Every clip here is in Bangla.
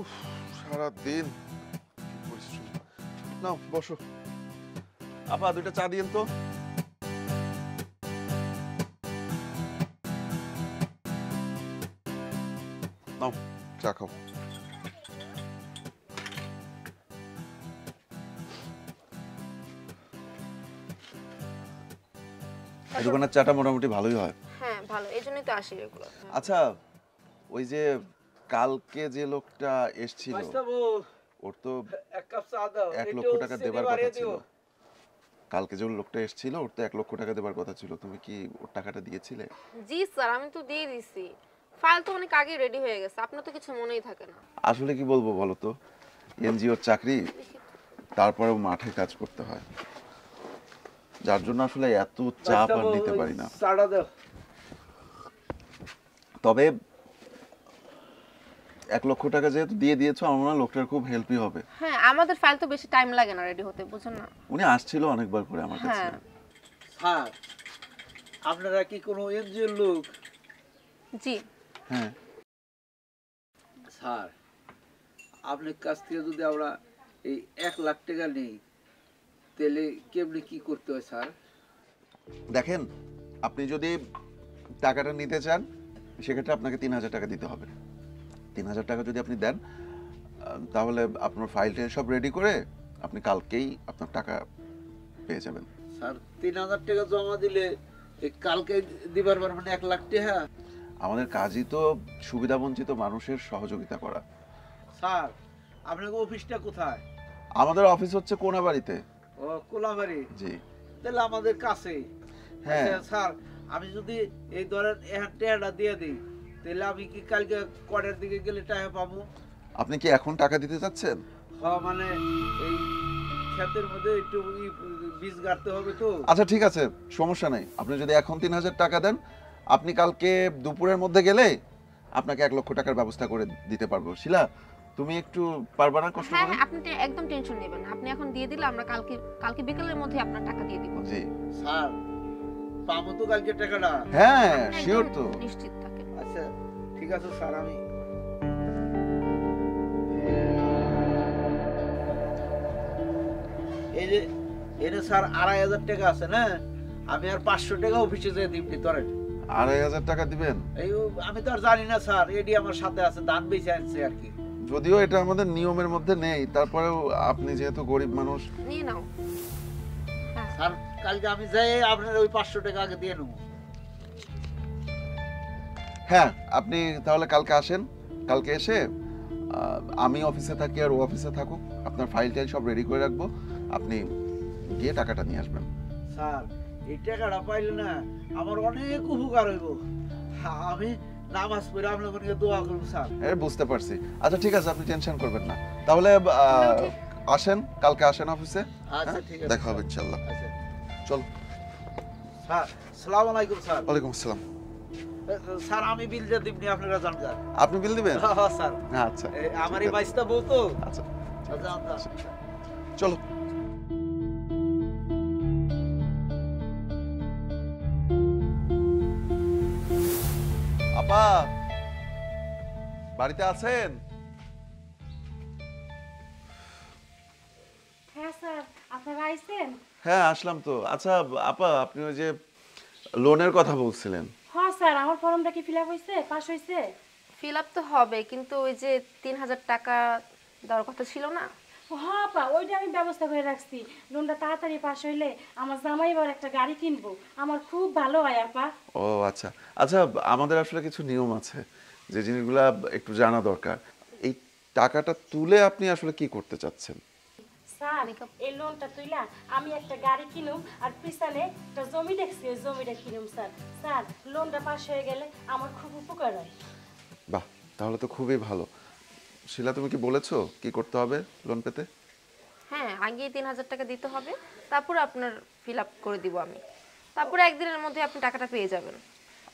উফ, সারাদিন কি পরিশ্রম। নাও বসো। আপা দুইটা চা দিয়েন তো। নাও চা খাও। এই দোকানের চাটা মোটামুটি ভালোই হয়। হ্যাঁ ভালো, এই জন্যই তো আসি রেগুলার। আচ্ছা, ওই যে কালকে যে লোকটা এসছিল ওর তো এক কাপ চা দাও, 1 লক্ষ টাকা দেবার কথা ছিল। কালকে যে লোকটা এসছিল ওর তো 1 লক্ষ টাকা দেবার কথা ছিল, তুমি কি ওর টাকাটা দিয়েছিলে? জি স্যার, আমি তো দিয়ে দিছি। ফাইল তো অনেক আগে রেডি হয়ে গেছে, আপনার তো কিছু মনেই থাকে না। আসলে কি বলবো বলো তো, এনজিওর চাকরি, তারপরেও মাঠে কাজ করতে হয়, যার জন্য আসলে এত চাপ আর নিতে পারি না। তবে 1 লক্ষ টাকা যেহেতু দিয়ে দিয়েছো, আমার মনে হয় লোকটার খুব হেল্পই হবে। হ্যাঁ, আমাদের ফাইল তো বেশি টাইম লাগে না রেডি হতে, বুঝুন না। উনি আসছিল অনেকবার করে আমার কাছে। হ্যাঁ স্যার, আপনারা কি কোনো এনজিওর লোক? জি। হ্যাঁ স্যার, আপনার কাছ থেকে যদি আমরা এই 1 লাখ টাকা নেই, তাহলে কেমনি কি করতে হয় স্যার? দেখেন, আপনি যদি টাকাটা নিতে চান সেক্ষেত্রে আপনাকে 3,000 টাকা দিতে হবে। 3,000 টাকা যদি আপনি দেন, তাহলে আপনার ফাইলটা সব রেডি করে আপনি কালকেই আপনার টাকা পেয়ে যাবেন। স্যার, 3,000 টাকা জমা দিলে এই কালকে দিবার পারবেন 1 লাখ টাকা? আমাদের কাজই তো সুবিধাবঞ্চিত মানুষের সহযোগিতা করা। স্যার, আপনার অফিসটা কোথায়? আমাদের অফিস হচ্ছে কোনাবাড়িতে। ও, কোলাবাড়ি। জি তাহলে আমাদের কাছে। হ্যাঁ। আচ্ছা, স্যার, আমি যদি এই ধরেন টাকাটা দিয়ে দিই, তাহলে আমি কি কালকে কটার দিকে গেলে টাকা পাবো? আপনি কি এখন টাকা দিতে চাচ্ছেন? হ্যাঁ, মানে এই ক্ষেতের মধ্যে একটু বীজ গাড়তে হবে তো। আচ্ছা ঠিক আছে, সমস্যা নেই। আপনি যদি এখন 3,000 টাকা দেন, আপনি কালকে দুপুরের মধ্যে গেলে আপনাকে 1 লক্ষ টাকার ব্যবস্থা করে দিতে পারবো। শিলা, তুমি একটু পারবা না কষ্ট হ্যাঁ করে? হ্যাঁ, আপনি একদম টেনশন নেবেন না, আপনি এখন দিয়ে দিলে আমরা কালকে কালকে বিকেলের মধ্যে আপনার টাকা দিয়ে দিব। জি স্যার, পাবো তো কালকে টাকাটা? হ্যাঁ, একদম শিওর তো। নিশ্চিত থাকেন। আচ্ছা ঠিক আছে স্যার, আমি এই যে এনে স্যার 2,500 টাকা আছে না, আমি আর 500 টাকা অফিসে যেয়ে দিবনি ধরেন। 2,500 টাকা দিবেন? এই আমি তো আর জানি না স্যার, এডি আমার সাথে আছে, ধান বেঁচে আনছে আর কি। যদিও এটা আমাদের নিয়মের মধ্যে নেই, তারপরেও আপনি যেহেতু গরিব মানুষ। নিয়ে নাও। হ্যাঁ স্যার, কালকে আমি যাই আপনার ওই 500 টাকা আগে দিয়ে নেবো। হ্যাঁ, আপনি তাহলে কালকে আসেন। কালকে এসে আমি অফিসে থাকি আর ও অফিসে থাকুক, আপনার ফাইল টাইল সব রেডি করে রাখবো, আপনি গিয়ে টাকাটা নিয়ে আসবেন। স্যার, এই টাকাটা পাইলে না আমার অনেক উপকার হইব। আমি নামাজ পড়ে আপনাকে দোয়া করবো স্যার। বুঝতে পারছি। আচ্ছা ঠিক আছে, আপনি টেনশন করবেন না। তাহলে আসেন, কালকে আসেন অফিসে। আচ্ছা ঠিক আছে, দেখা হবে ইনশাআল্লাহ। আচ্ছা চল। স্যার, আসসালামু আলাইকুম স্যার। ওয়ালাইকুম আসসালাম। স্যার, আমি বিল দিয়ে দিবনি, আপনারা জানবেন। আপনি বিল দিবেন? হ্যাঁ স্যার। আচ্ছা আমার এই বাইসটা বউ তো। আচ্ছা আচ্ছা, চলো। আপা বাড়িতে আছেন? হ্যাঁ স্যার, আপনারা আইছেন? হ্যাঁ আসলাম তো। আচ্ছা আপা, আপনি ওই যে লোনের কথা বলছিলেন। হ্যাঁ স্যার, আমার ফর্মটা কি ফিল আপ হয়েছে, পাস হয়েছে? ফিল আপ তো হবে, কিন্তু ওই যে 3,000 টাকা দেওয়ার কথা ছিল না। হ্যাঁ আপা, ওইটা আমি ব্যবস্থা করে রাখছি। লোনটা তাড়াতাড়ি পাস হইলে আমার জামাই এবার একটা গাড়ি কিনবো, আমার খুব ভালো হয় আপা। ও আচ্ছা আচ্ছা, আমাদের আসলে কিছু নিয়ম আছে যে জিনিসগুলা একটু জানা দরকার। এই টাকাটা তুলে আপনি আসলে কি করতে চাচ্ছেন? স্যার, এই লোনটা তুইলা আমি একটা গাড়ি কিনুম, আর পিছনে একটা জমি দেখছি, ওই জমিটা কিনুম স্যার। স্যার, লোনটা পাস হয়ে গেলে আমার খুব উপকার হয়। বাহ, তাহলে তো খুবই ভালো। শিলা, তুমি কি বলেছো কি করতে হবে লোন পেতে? হ্যাঁ, আগে 3,000 টাকা দিতে হবে, তারপর আপনার ফিল আপ করে দিব আমি। তারপরে একদিনের মধ্যে আপনি টাকাটা পেয়ে যাবেন।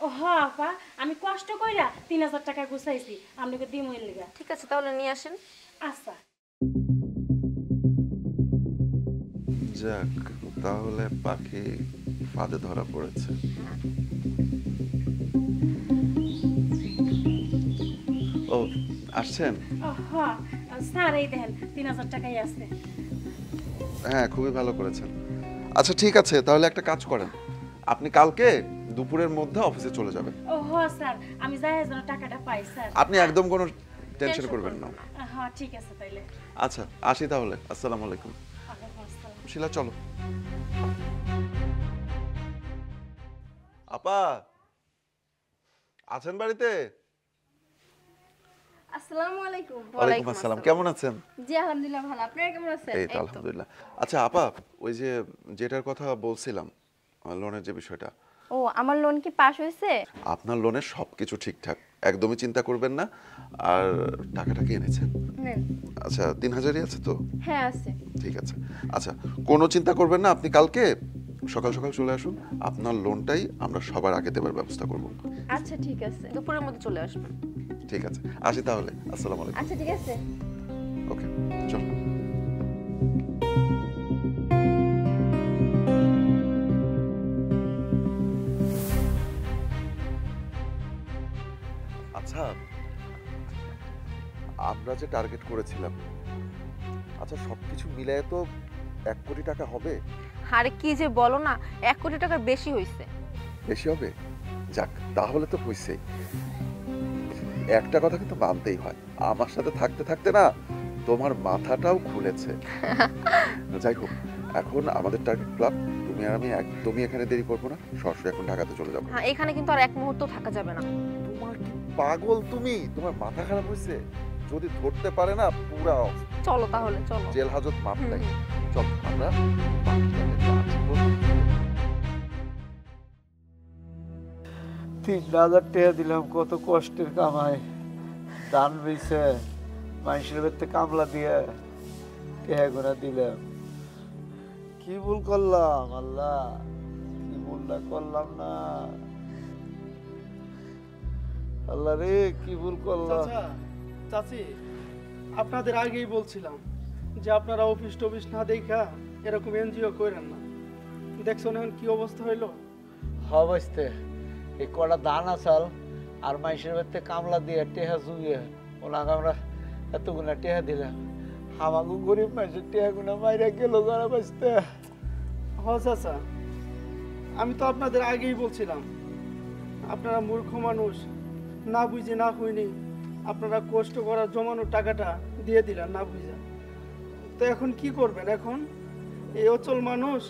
ও হ্যাঁ আপা, আমি কষ্ট কইরা 3,000 টাকা গুছাইছি, আপনাকে দিমুই লিগা। ঠিক আছে, তাহলে নিয়ে আসেন। আচ্ছা। যাক, তাহলে পাখি ফাঁদে ধরা পড়েছে। ও আসছেন? হ্যাঁ স্যার, এই দেখেন 3000 টাকাই আছে। হ্যাঁ, খুবই ভালো করেছেন। আচ্ছা ঠিক আছে, তাহলে একটা কাজ করেন, আপনি কালকে দুপুরের মধ্যে অফিসে চলে যাবেন। হ্যাঁ স্যার, আমি যাই যেন টাকাটা পাই স্যার। আপনি একদম কোনো টেনশন করবেন না। হ্যাঁ ঠিক আছে তাইলে। আচ্ছা আসি তাহলে, আসসালামু আলাইকুম। ওয়ালাইকুম আসসালাম। শিলা চলো। আপা আছেন বাড়িতে? আসসালামু আলাইকুম। ওয়ালাইকুম আসসালাম, কেমন আছেন? জি আলহামদুলিল্লাহ ভালো। আপনারা কেমন আছেন? এই তো আলহামদুলিল্লাহ। আচ্ছা আপা, ওই যে যেটার কথা বলছিলাম, লোনের যে বিষয়টা, ও আমার লোন কি পাস হয়েছে? আপনার লোনের সবকিছু ঠিকঠাক, একদমই চিন্তা করবেন না। আর টাকাটা কি এনেছেন? নেন। আচ্ছা 3000ই আছে তো? হ্যাঁ আছে। ঠিক আছে। আচ্ছা কোনো চিন্তা করবেন না, আপনি কালকে সকাল সকাল চলে আসুন, আপনার লোনটাই আমরা সবার আগে দেবার ব্যবস্থা করব। আচ্ছা ঠিক আছে। দুপুরের মধ্যে চলে আসবেন। ঠিক আছে, আসি তাহলে, আসসালামু আলাইকুম। আচ্ছা ঠিক আছে। ওকে চল। আচ্ছা আমরা যে টার্গেট করেছিলাম, আচ্ছা সবকিছু মিলায়ে তো 1 কোটি টাকা হবে। আরে কি যে বলো না, 1 কোটি টাকার বেশি হয়েছে। বেশি হবে? যাক তাহলে তো হইছেই। একটা কথা কিন্তু মানতেই হয়, আমার সাথে থাকতে থাকতে না তোমার মাথাটাও খুলেছে। যাই হোক, এখন আমাদের টার্গেট ক্লাব, তুমি আর আমি একদমই এখানে দেরি করবো না, সরাসরি এখন ঢাকাতে চলে যাবো। হ্যাঁ, এখানে কিন্তু আর এক মুহূর্ত থাকা যাবে না। তোমার কি পাগল তুমি? তোমার মাথা খারাপ হয়েছে? যদি ধরতে পারে না পুরা চলো তাহলে, চলো। জেল হাজত মাপ নাই। হুম। চল আমরা বাকিটাকে কাজ করব। 3000 টাকা দিলাম, কত কষ্টের কামাই। ধান বেচে মানুষের বাড়িতে কামলা দিয়ে টাকা করে দিলাম। কি ভুল করলাম আল্লাহ, কি ভুলটা করলাম না আল্লাহ রে, কি ভুল করলাম। চাচা, চাচি, আপনাদের আগেই বলছিলাম যে আপনারা অফিস টফিস না দেখা এরকম এনজিও করেন না। দেখছেন এখন কি অবস্থা হইলো। অবস্থা এই কটা ধান আসাল আর মানুষের বাড়িতে কামলা দিয়ে টেহা জুগিয়ে ওনাকে আমরা এতগুলা টেহা দিলাম, আমাকে গরিব মানুষের টেহা গুনা মাইরা গেল ঘরে বাঁচতে। হ চাচা, আমি তো আপনাদের আগেই বলছিলাম আপনারা মূর্খ মানুষ, না বুঝে না হইনি আপনারা কষ্ট করার জমানো টাকাটা দিয়ে দিলেন না বুঝে। তো এখন কি করবেন? এখন এই অচল মানুষ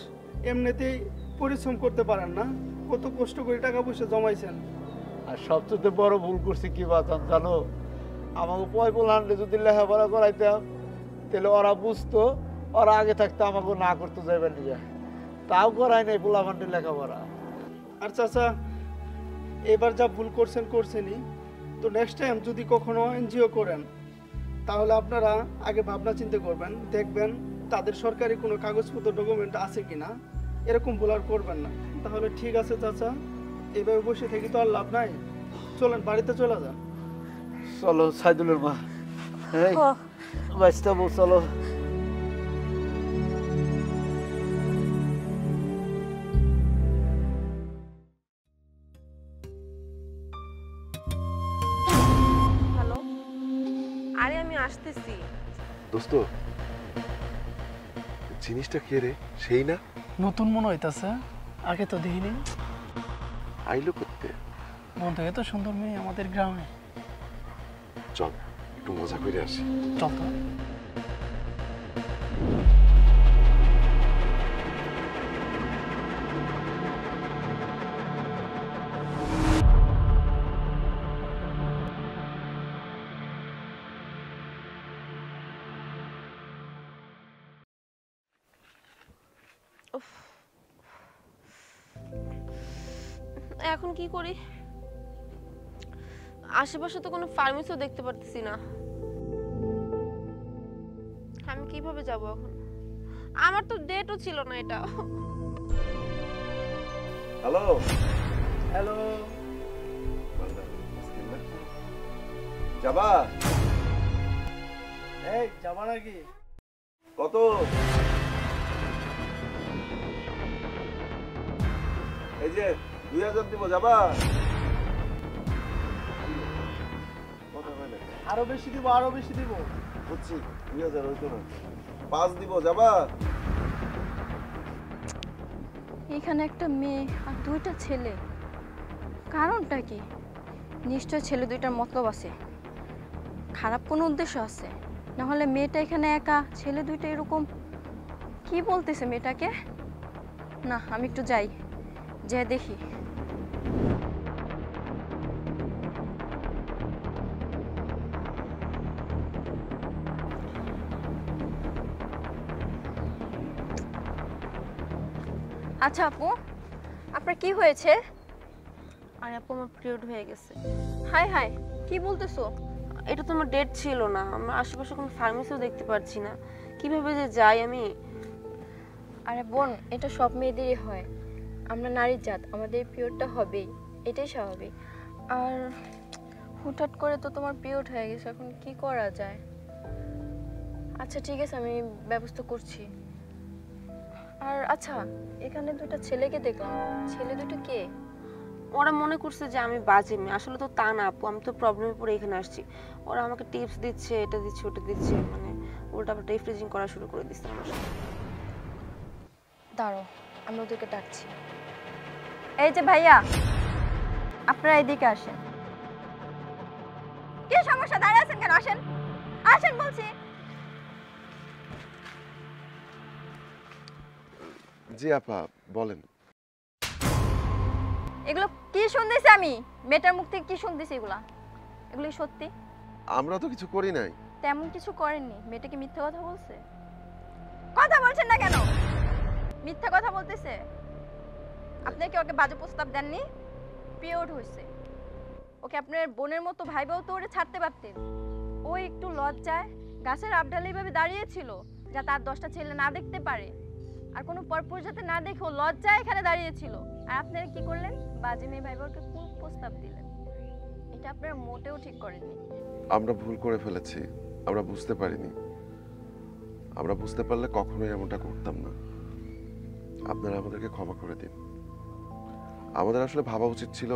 এমনিতেই পরিশ্রম করতে পারেন না, কত কষ্ট করে টাকা পয়সা জমাইছেন। আর সবচেয়ে বড় ভুল করছি কি বাতান জানো, আমাকে পয়পল হান্ডে যদি লেখাপড়া করাইতাম তাহলে ওরা বুঝতো, ওরা আগে থাকতে আমাকে না করতে যাইবেন নিয়ে, তাও করাই নাই পোলা ফান্ডে লেখাপড়া। আর চাচা, এবার যা ভুল করছেন করছেনই, তো নেক্সট টাইম যদি কখনো এনজিও করেন তাহলে আপনারা আগে ভাবনা চিন্তা করবেন, দেখবেন তাদের সরকারি কোনো কাগজপত্র ডকুমেন্ট আছে কিনা, এরকম ভুল আর করবেন না। তাহলে ঠিক আছে চাচা, এইভাবে বসে থেকে তো আর লাভ নাই, চলেন বাড়িতে চলে যান। চলো সাইদুলের মা, এই বাঁচতে চলো। হ্যালো, আরে আমি আসতেছি। দোস্ত জিনিসটা কে রে? সেই না? নতুন মনে হইতাছে, আগে তো দেখিনি। আইলো করতে। মন থেকে তো সুন্দর মেয়ে আমাদের গ্রামে। চল একটু মজা করে আসি। চল তো। এখন কি করি? আশেপাশে তো কোনো ফার্মেসিও দেখতে পারতেছি না। আমি কিভাবে যাব এখন? আমার তো ডেটও ছিল না এটা। হ্যালো হ্যালো, যাবা? এই যাবা নাকি? কত? এই যে 2000 দিব, যাবা? কত হইলো? আরো বেশি দিব, আরো বেশি দিব। বুঝছি 2000 হইতো না, 5 দিব, যাবা? এখানে একটা মেয়ে আর দুইটা ছেলে, কারণটা কি? নিশ্চয় ছেলে দুইটার মতলব আছে, খারাপ কোনো উদ্দেশ্য আছে। না হলে মেয়েটা এখানে একা, ছেলে দুইটা এরকম কি বলতেছে মেয়েটাকে? না, আমি একটু যাই, যে দেখি। আচ্ছা আপু, আপনার কি হয়েছে? আর আপু আমার পিরিয়ড হয়ে গেছে। হাই হাই, কি বলতেছো? এটা তো আমার ডেট ছিল না, আমরা আশেপাশে কোনো ফার্মেসিও দেখতে পাচ্ছি না, কিভাবে যে যাই আমি। আরে বোন, এটা সব মেয়েদেরই হয়, আমরা নারীর জাত, আমাদের পিরিয়ডটা হবেই, এটাই স্বাভাবিক। আর হুটহাট করে তো তোমার পিরিয়ড হয়ে গেছে, এখন কি করা যায়? আচ্ছা ঠিক আছে, আমি ব্যবস্থা করছি। আর আচ্ছা, এখানে দুটো ছেলেকে দেখলাম, ছেলে দুটো কে? ওরা মনে করছে যে আমি বাজে মেয়ে, আসলে তো তা না আপু, আমি তো প্রবলেমে পড়ে এখানে আসছি। ওরা আমাকে টিপস দিচ্ছে, এটা দিচ্ছে ওটা দিচ্ছে, মানে উল্টা পাল্টা রিফ্রেজিং করা শুরু করে দিচ্ছে আমার সাথে। দাঁড়ো, আমি ওদেরকে ডাকছি। এই যে ভাইয়া, আপনারা এদিকে আসেন। কি সমস্যা, দাঁড়িয়ে আছেন কেন? আসেন, আসেন বলছি। জি আপা, বলেন। এগুলো কি শুনতেছি আমি? মেয়েটার মুখ থেকে কি শুনতেছি? এগুলো কি সত্যি? আমরা তো কিছু করি নাই। তেমন কিছু করেননি, মেয়েটা কি মিথ্যা কথা বলছে? কথা বলছেন না কেন? মিথ্যা কথা বলতেছে। আপনি কি ওকে বাজে প্রস্তাব দেননি? পিরিয়ড হয়েছে, ওকে আপনার বোনের মতো ভাইবাও তো ওরে ছাড়তে পারতেন। ও একটু লজ্জায় গাছের আবডালে এইভাবে দাঁড়িয়েছিল, যাতে আর 10টা ছেলে না দেখতে পারে, আর কোনো পরপর যাতে না দেখে ও লজ্জায় এখানে দাঁড়িয়েছিল। আর আপনারা কি করলেন? বাজে মেয়ে ভাইবাকে কোন প্রস্তাব দিলেন? এটা আপনারা মোটেও ঠিক করেননি। আমরা ভুল করে ফেলেছি, আমরা বুঝতে পারিনি। আমরা বুঝতে পারলে কখনোই এমনটা করতাম না। আপনারা আমাদেরকে ক্ষমা করে দিন। আমাদের আসলে ভাবা উচিত ছিল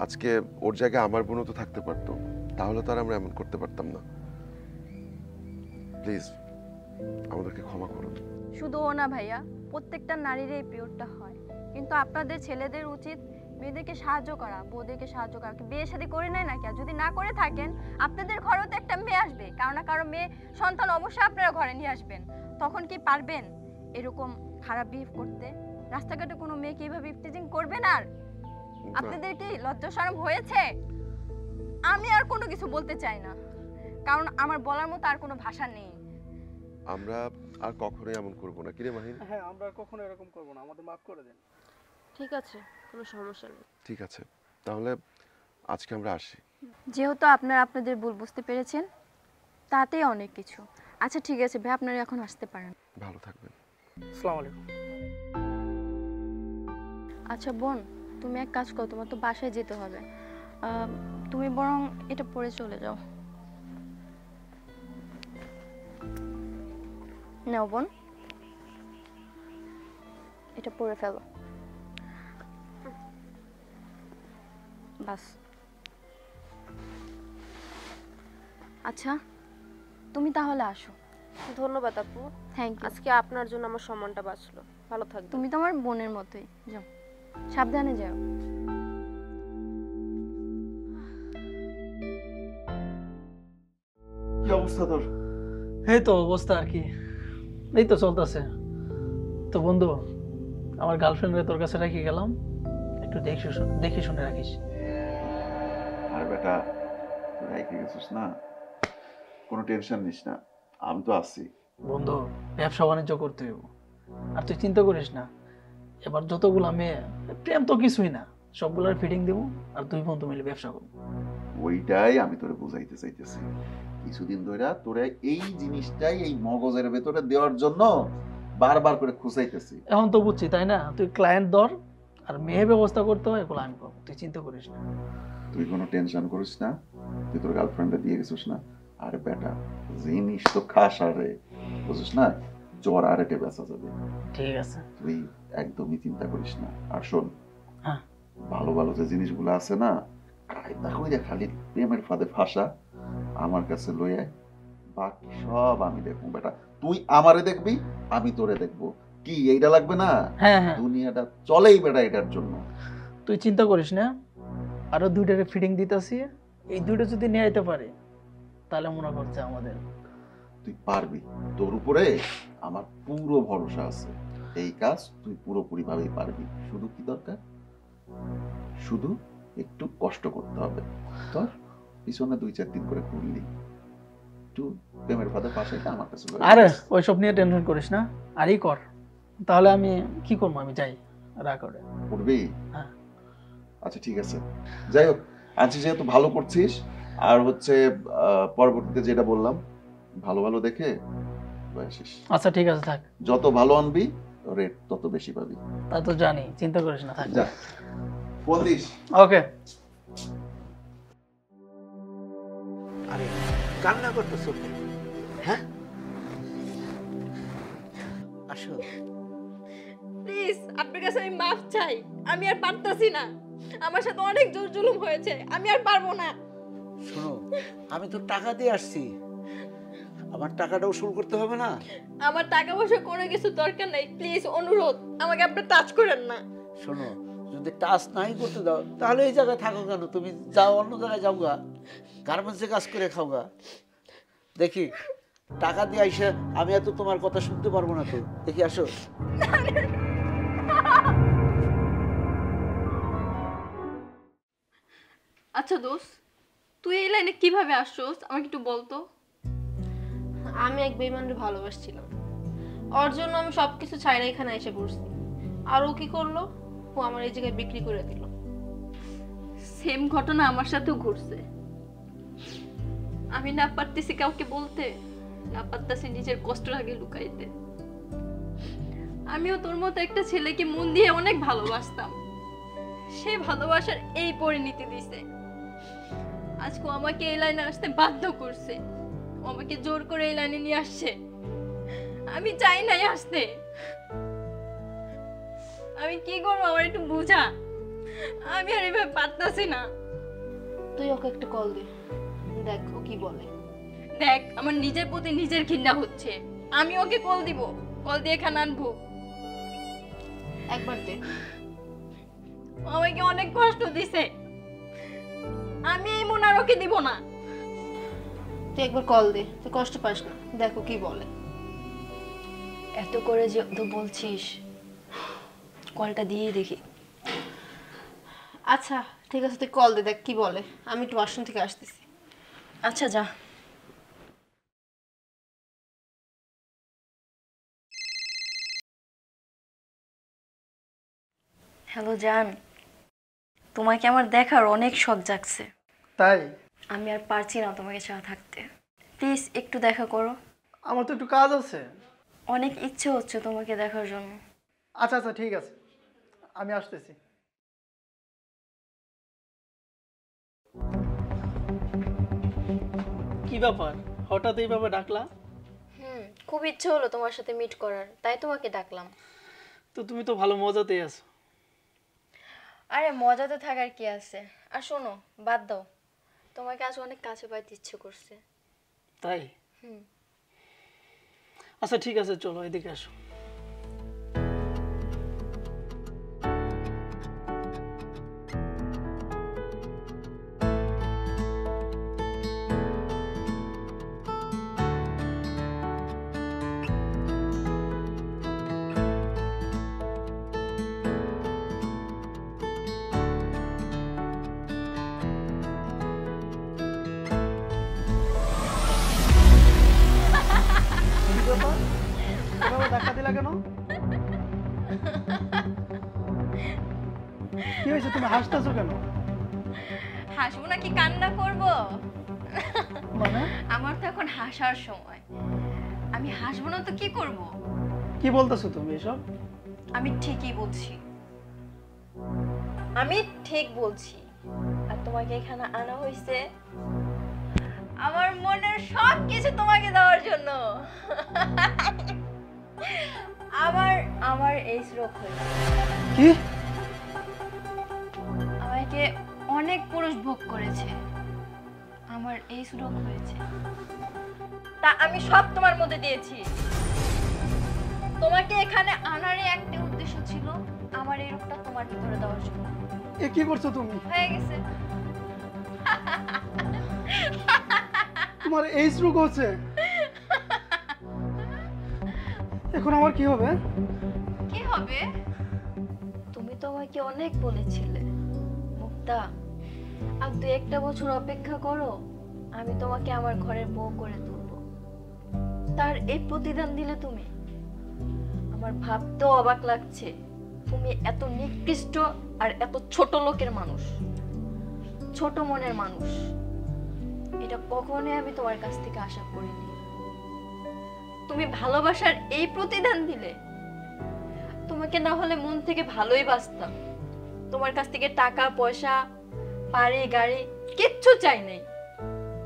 আজকে ওর জায়গায় আমার বোনও তো থাকতে পারতো, তাহলে তো আর আমরা এমন করতে পারতাম না। প্লিজ আমাদেরকে ক্ষমা করুন। শুধু ও না ভাইয়া, প্রত্যেকটা নারীর এই পিরিয়ডটা হয়, কিন্তু আপনাদের ছেলেদের উচিত মেয়েদেরকে সাহায্য করা, বউদেরকে সাহায্য করা। বিয়ে শাদী করে নেয় নাকি? আর যদি না করে থাকেন, আপনাদের ঘরেও তো একটা মেয়ে আসবে, কারো না কারো মেয়ে সন্তান অবশ্যই আপনারা ঘরে নিয়ে আসবেন। তখন কি পারবেন এরকম খারাপ বিহেভ করতে? রাস্তাঘাটে কোনো মেয়েকে এইভাবে ইফটিজিং করবেন? আর আপনাদের কি লজ্জা শরম হয়েছে? আমি আর কোনো কিছু বলতে চাই না, কারণ আমার বলার মতো আর কোনো ভাষা নেই। আমরা আর কখনোই এমন করব না, কিরে মাহিন? হ্যাঁ, আমরা আর কখনো এরকম করব না, আমাদের মাফ করে দেন। ঠিক আছে, কোনো সমস্যা নেই। ঠিক আছে, তাহলে আজকে আমরা আসি। যেহেতু আপনারা আপনাদের ভুল বুঝতে পেরেছেন, তাতেই অনেক কিছু। আচ্ছা ঠিক আছে ভাই, আপনারা এখন আসতে পারেন। ভালো থাকবেন। আসসালামু আলাইকুম। আচ্ছা বোন, তুমি এক কাজ করো, তোমার তো বাসায় যেতে হবে, তুমি বরং এটা পরে চলে যাও। নাও বোন, এটা পরে ফেলো, বাস। আচ্ছা তুমি তাহলে আসো। ধন্যবাদ আপু, থ্যাংক ইউ। আজকে আপনার জন্য আমার সম্মানটা বাঁচলো। ভালো থাকবেন। তুমি তো আমার বোনের মতোই, যাও, সাবধানে যাও। কি অবস্থা তোর? এই তো অবস্থা আর কি, এই তো চলতেছে। তো বন্ধু, আমার গার্লফ্রেন্ডরে তোর কাছে রেখে গেলাম, একটু দেখে শুনে রাখিস। আরে বেটা, তুই রেখে গেছিস না, কোনো টেনশন নিস না, আমি তো আছি। বন্ধু, ব্যবসা বাণিজ্য করতে হইব, আর তুই চিন্তা করিস না। এবার যতগুলো মেয়ে, প্রেম তো কিছুই না, সবগুলোর ফিটিং দেবো, আর দুই বন্ধু মিলে ব্যবসা করবো। ওইটাই আমি তোরে বুঝাইতে চাইতেছি। কিছুদিন ধরে তোরে এই জিনিসটাই এই মগজের ভেতরে দেওয়ার জন্য বারবার করে খুঁচাইতেছি। এখন তো বুঝছি, তাই না? তুই ক্লায়েন্ট ধর, আর মেয়ে ব্যবস্থা করতে হয়, এগুলো আমি করবো, তুই চিন্তা করিস না। তুই কোনো টেনশন করিস না, তুই তোর গার্লফ্রেন্ডে দিয়ে গেছিস না। আরে বেটা, জিনিস তো খাস, আরে বুঝিস না, জ্বর আরেটে বেঁচা যাবে। ঠিক আছে। তুই একদমই চিন্তা করিস না। আর শোন, হ্যাঁ। ভালো ভালো যে জিনিসগুলো আছে না, কায়দা কইরা খালি প্রেমের ফাঁদে ফাঁসা, আমার কাছে লই আয়, বাকি সব আমি দেখবো বেটা। তুই আমারে দেখবি, আমি তোরে দেখবো। কি এইটা লাগবে না? হ্যাঁ হ্যাঁ, দুনিয়াটা চলেই বেটা এটার জন্য। তুই চিন্তা করিস না, আরো দুইটারে ফিটিং দিতেছি, এই দুইটা যদি নিয়ে আইতে পারে তাহলে মনে করছে আমাদের। তুই পারবি, তোর উপরে আমার পুরো ভরসা আছে। এই কাজ তুই পুরোপুরি ভাবেই পারবি। শুধু কি দরকার? শুধু একটু কষ্ট করতে হবে। তোর পিছনে 2-4 দিন করে ঘুরলি, একটু প্রেমের ফাঁদে পাশে আমার কাছে লয়ে আরে আয়। ওইসব নিয়ে টেনশন করিস না, আরই কর। তাহলে আমি কি করবো, আমি যাই রাগ করে। করবি? হ্যাঁ। আচ্ছা ঠিক আছে, যাই হোক, আজকে যেহেতু ভালো করছিস, আর হচ্ছে পরবর্তীতে যেটা বললাম, ভালো ভালো দেখে লয়ে আসিস। আচ্ছা ঠিক আছে, থাক। যত ভালো আনবি রেট তত বেশি পাবি। তা তো জানি, চিন্তা করিস না, থাক। যা, ফোন দিস। ওকে। আরে কান্না করতেছো কেন? হ্যাঁ, আসো। প্লিজ আপনার কাছে আমি মাফ চাই, আমি আর পারতাছি না, আমার সাথে অনেক জোর জুলুম হয়েছে, আমি আর পারবো না। শোনো, আমি তো টাকা দিয়ে আসছি, আমার টাকাটা উসুল করতে হবে না? আমার টাকা পয়সা কোনো কিছু দরকার নাই, প্লিজ অনুরোধ, আমাকে আপনি টাচ করেন না। শোনো, যদি টাচ নাই করতে দাও তাহলে এই জায়গায় থাকো কেন? তুমি যাও, অন্য জায়গায় যাও গা, গার্মেন্টসে কাজ করে খাও গা। দেখি টাকা দিয়ে আইসা আমি এত তোমার কথা শুনতে পারবো না তো। দেখি আসো। আচ্ছা দোস্ত, তুই এই লাইনে কিভাবে আসছস আমাকে একটু বলতো। আমি এক বেঈমানকে ভালোবাসছিলাম, ওর জন্য আমি সবকিছু ছাইড়া এখানে এসে পড়ছি। আর ও কি করলো? ও আমার এই জায়গায় বিক্রি করে দিল। সেম ঘটনা আমার সাথেও ঘটছে। আমি না পারতেছি কাউকে বলতে, না পারতেছি নিজের কষ্টটাকে লুকাইতে। আমিও তোর মতো একটা ছেলেকে মন দিয়ে অনেক ভালোবাসতাম, সে ভালোবাসার এই পরিণতি দিছে। আজকে আমাকে এই লাইনে আসতে বাধ্য করছে, ও আমাকে জোর করে এই লাইনে নিয়ে আসছে। আমি চাই নাই আসতে, আমি কি করবো আমার একটু বুঝা। আমি আর এভাবে পারতাছি না। তুই ওকে একটু কল দে, দেখ ও কি বলে। দেখ, আমার নিজের প্রতি নিজের ঘৃণা হচ্ছে, আমি ওকে কল দিব, কল দিয়ে এখানে আনবো। একবার দে। ও আমাকে অনেক কষ্ট দিছে, আমি এই মন আর ওকে দিব না। তুই একবার কল দে, তুই কষ্ট পাস না, দেখো কি বলে। এত করে যে তো বলছিস, কলটা দিয়ে দেখি। আচ্ছা ঠিক আছে, তুই কল দে, দেখ কি বলে। আমি একটু ওয়াশরুম থেকে আসতেছি। আচ্ছা যা। হ্যালো জান, তোমাকে আমার দেখার অনেক শখ জাগছে। তাই? আমি আর পারছি না তোমাকে ছাড়া থাকতে, প্লিজ একটু দেখা করো। আমার তো একটু কাজ আছে। অনেক ইচ্ছে হচ্ছে তোমাকে দেখার জন্য। আচ্ছা আচ্ছা ঠিক আছে, আমি আসতেছি। কি ব্যাপার, হঠাৎ এইভাবে ডাকলা? খুব ইচ্ছে হলো তোমার সাথে মিট করার, তাই তোমাকে ডাকলাম। তো তুমি তো ভালো মজাতেই আছো। আরে মজাতে থাকার কি আছে, আর শোনো বাদ দাও, তোমাকে আজ অনেক কাছে পাইতে ইচ্ছে করছে। তাই? আচ্ছা ঠিক আছে, চলো এদিকে আসো। ধাক্কা দিলা কেন? কি হয়েছে, তুমি হাসতেছো কেন? হাসবো নাকি কান্না করব? মানে? আমার তো এখন হাসার সময়, আমি হাসবো না তো কি করব? কি বলতেছো তুমি এসব? আমি ঠিকই বলছি, আমি ঠিক বলছি। আর তোমাকে এখানে আনা হয়েছে আমার মনের সব কিছু তোমাকে দেওয়ার জন্য। আমার এই রোগ হয়েছে। কি? আমাকে অনেক পুরুষ ভোগ করেছে, আমার এই রোগ হয়েছে, তা আমি সব তোমার মধ্যে দিয়েছি। তোমাকে এখানে আনারই একটা উদ্দেশ্য ছিল, আমার এই রোগটা তোমার ভিতরে দেওয়ার জন্য। এ কি করছো তুমি? হয়ে গেছে। তোমার এইচ রোগ হচ্ছে, এখন আমার কি হবে? কি হবে? তুমি তো আমাকে অনেক বলেছিলে মুক্তা, আর 2-1 বছর অপেক্ষা করো, আমি তোমাকে আমার ঘরের বউ করে তুলবো। তার এই প্রতিদান দিলে তুমি। আমার ভাবতেও অবাক লাগছে তুমি এত নিকৃষ্ট আর এত ছোট লোকের মানুষ, ছোট মনের মানুষ। এটা কখনোই আমি তোমার কাছ থেকে আশা করিনি। তুমি ভালোবাসার এই প্রতিদান দিলে। তোমাকে না হলে মন থেকে ভালোই বাসতাম, তোমার কাছ থেকে টাকা পয়সা বাড়ি গাড়ি কিচ্ছু চাই নাই।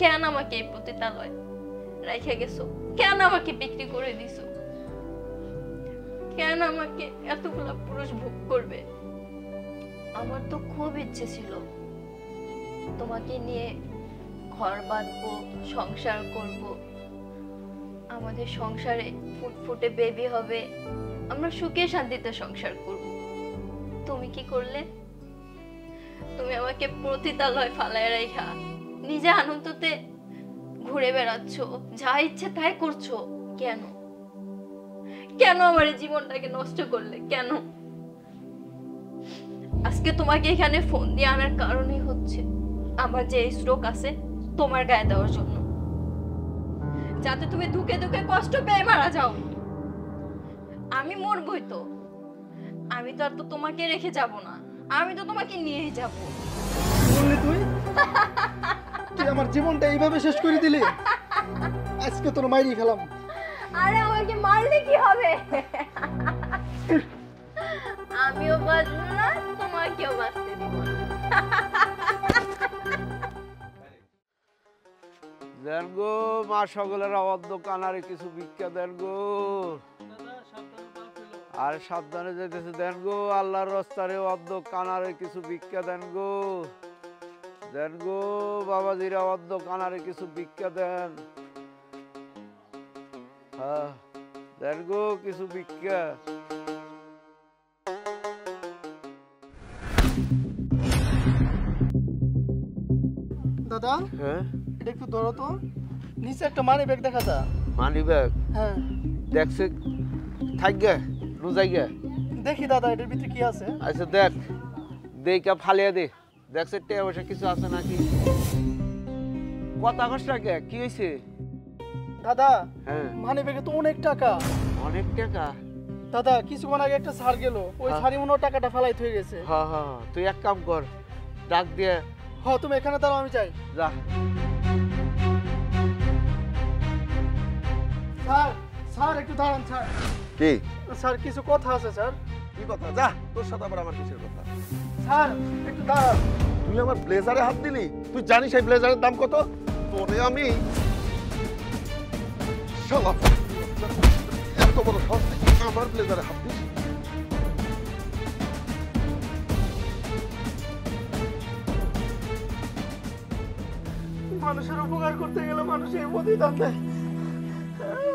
কেন আমাকে এই পতিতালয় রেখে গেছো? কেন আমাকে বিক্রি করে দিছো? কেন আমাকে এতগুলো পুরুষ ভোগ করবে? আমার তো খুব ইচ্ছে ছিল তোমাকে নিয়ে ঘর বাঁধবো, সংসার করব, আমাদের সংসারে ফুটফুটে বেবি হবে, আমরা সুখে শান্তিতে সংসার করব। তুমি কি করলে? তুমি আমাকে পতিতালয় ফালায় রাখা নিজে আনন্দতে ঘুরে বেড়াচ্ছ, যা ইচ্ছে তাই করছো। কেন কেন আমার এই জীবনটাকে নষ্ট করলে? কেন? আজকে তোমাকে এখানে ফোন দিয়ে আনার কারণই হচ্ছে আমার যে এই স্ট্রোক আছে তোমার গায়ে দেওয়ার জন্য, যাতে তুমি দুঃখে দুঃখে কষ্ট পেয়ে মারা যাও। আমি মরবই তো, আমি তো আর তো তোমাকে রেখে যাব না, আমি তো তোমাকে নিয়ে যাব। বললি তুই তুই আমার জীবনটা এইভাবে শেষ করে দিলি? আজকে তোর মাইরি খেলাম। আরে আমাকে মারলে কি হবে? আমিও বাঁচবো না, তোমাকেও বাঁচতে দিব না। দেন গো মা সকলের অবাধ্য কানারে কিছু ভিক্ষা দেন গো। আর সাবধানে যেতেছে, দেন গো আল্লাহর রাস্তারে অবাধ্য কানারে কিছু ভিক্ষা দেন গো। দেন গো বাবাজিরা অবাধ্য কানারে কিছু ভিক্ষা দেন। হ্যাঁ দেন গো কিছু ভিক্ষা। দাদা হ্যাঁ এটা একটু ধরো তো, নিচে একটা মানি ব্যাগ দেখা যা। মানি ব্যাগ হ্যাঁ দেখছে, থাকবে নুজাইগে। দেখি দাদা এটার ভিতরে কি আছে। আচ্ছা দেখ, দেখা ফালিয়ে দে, দেখছে টাকা পয়সা কিছু আছে নাকি। কথা কষ্ট কে কি হয়েছে? দাদা হ্যাঁ মানি ব্যাগে তো অনেক টাকা। অনেক টাকা? দাদা কিছুক্ষণ আগে একটা সার গেল, ওই হ্যাঁ। সারি মনে হয় টাকাটা ফেলাই হয়ে গেছে। হ্যাঁ হ্যাঁ তুই এক কাম কর, ডাক দিয়ে হ্যাঁ তুমি এখানে দাঁড়াও, আমি চাই। যা। স্যার স্যার একটু দাঁড়ান স্যার। কি স্যার কিছু কথা আছে স্যার। কি কথা? যা, তোর সাথে আবার আমার কিসের কথা? স্যার একটু দাঁড়ান। তুই আমার ব্লেজারে হাত দিলি? তুই জানিস এই ব্লেজারের দাম কত? তোরে আমি শালা, এত বড় সাহস তুই আমার ব্লেজারে হাত দিস? মানুষের উপকার করতে গেলে মানুষ এই প্রতিদান দেয়।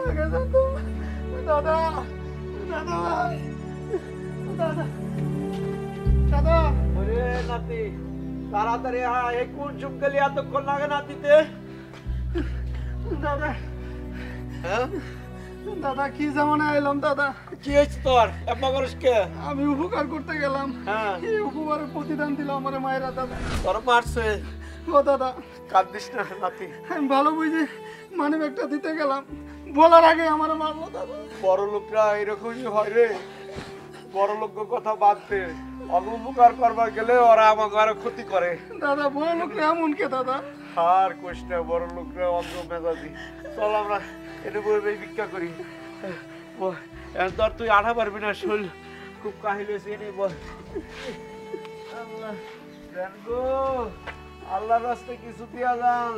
আগে জানতাম। দাদা দাদা ভাই, দাদা দাদা। ওরে নাতি তাড়াতাড়ি আয়, এই কোন চুপকালি এতক্ষণ লাগে নাতিতে? দাদা হ্যাঁ দাদা কি জামানায় এলাম দাদা। কি হয়েছে তোর? এমন করিস কে? আমি উপকার করতে গেলাম, হ্যাঁ এই উপকারের প্রতিদান দিল আমার মায়েরা দাদা। তোর মারছে? ও দাদা কাঁদিস না নাতি, আমি ভালো বুঝে মানি ব্যাগটা দিতে গেলাম, বলার আগে আমার মারলো দাদা। বড় লোকরা এরকমই হয় রে। বড় লোক কথা বাদ দে, অপকার করবার গেলে ওরা আমাকে আরো ক্ষতি করে। দাদা বড় লোকরা এমন কে দাদা? আর কোশ না, বড় লোকরা অন্ধ মেজাজি। চল আমরা এটা বলবে ভিক্ষা করি। ধর তুই আঠা পারবি না, শরীর খুব কাহিল হয়েছে। এনে বল। আল্লাহ দেন গো, আল্লাহর রাস্তায় কিছু দিয়া যান,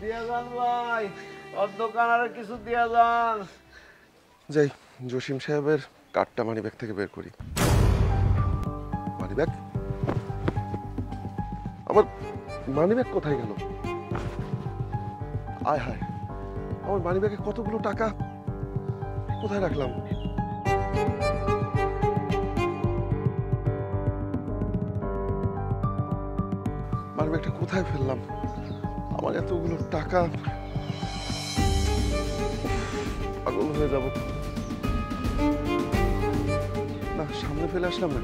দিয়া যান ভাই, অন্ধকার আর কিছু দিয়া যান। যাই জসিম সাহেবের কার্ডটা মানি ব্যাগ থেকে বের করি। Money bag? আমার মানি ব্যাগ কোথায় গেল? আয় হায়, আমার মানি ব্যাগে কতগুলো টাকা, কোথায় রাখলাম? মানি ব্যাগটা কোথায় ফেললাম? আমার এতগুলো টাকা, পাগল হয়ে যাব। না, সামনে ফেলে আসলাম না।